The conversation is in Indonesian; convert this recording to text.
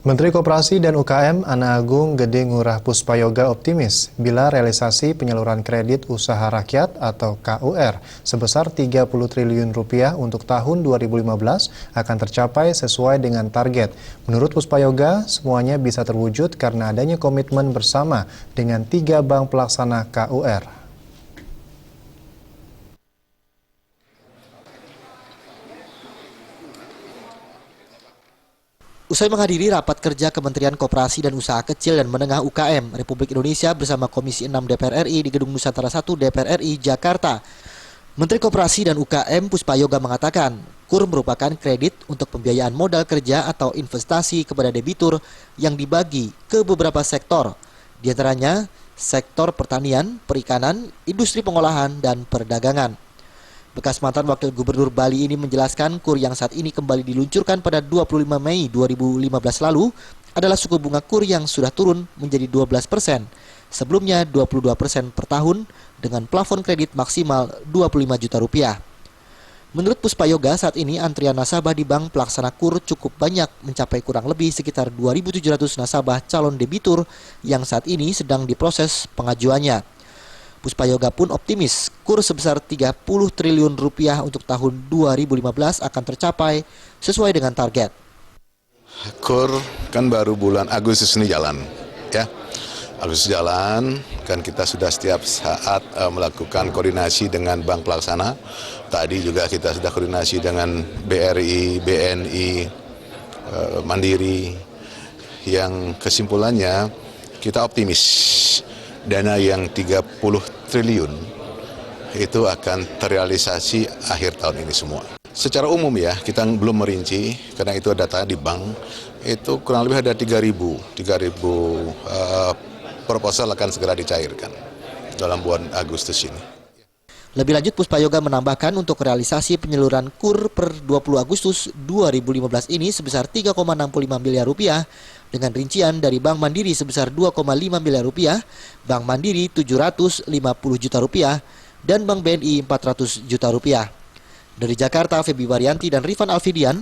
Menteri Koperasi dan UKM Ana Agung Gede Ngurah Puspayoga optimis bila realisasi penyaluran kredit usaha rakyat atau KUR sebesar 30 triliun rupiah untuk tahun 2015 akan tercapai sesuai dengan target. Menurut Puspayoga, semuanya bisa terwujud karena adanya komitmen bersama dengan 3 bank pelaksana KUR. Usai menghadiri rapat kerja Kementerian Koperasi dan Usaha Kecil dan Menengah UKM Republik Indonesia bersama Komisi 6 DPR RI di Gedung Nusantara 1 DPR RI Jakarta, Menteri Koperasi dan UKM Puspayoga mengatakan, KUR merupakan kredit untuk pembiayaan modal kerja atau investasi kepada debitur yang dibagi ke beberapa sektor, di antaranya sektor pertanian, perikanan, industri pengolahan, dan perdagangan. Bekas mantan Wakil Gubernur Bali ini menjelaskan KUR yang saat ini kembali diluncurkan pada 25 Mei 2015 lalu adalah suku bunga KUR yang sudah turun menjadi 12%, sebelumnya 22% per tahun dengan plafon kredit maksimal 25 juta rupiah. Menurut Puspayoga, saat ini antrian nasabah di bank pelaksana KUR cukup banyak, mencapai kurang lebih sekitar 2.700 nasabah calon debitur yang saat ini sedang diproses pengajuannya. Puspayoga pun optimis KUR sebesar 30 triliun rupiah untuk tahun 2015 akan tercapai sesuai dengan target. KUR kan baru bulan Agustus ini jalan, ya. Agustus jalan, kan kita sudah setiap saat melakukan koordinasi dengan bank pelaksana. Tadi juga kita sudah koordinasi dengan BRI, BNI, Mandiri, yang kesimpulannya kita optimis. Dana yang 30 triliun itu akan terrealisasi akhir tahun ini semua. Secara umum ya, kita belum merinci, karena itu data di bank, itu kurang lebih ada 3.000 proposal akan segera dicairkan dalam bulan Agustus ini. Lebih lanjut, Puspayoga menambahkan untuk realisasi penyaluran KUR per 20 Agustus 2015 ini sebesar 3,65 miliar rupiah dengan rincian dari Bank Mandiri sebesar 2,5 miliar rupiah, Bank Mandiri 750 juta rupiah, dan Bank BNI 400 juta rupiah. Dari Jakarta, Febi Waryanti dan Rifan Alfidian.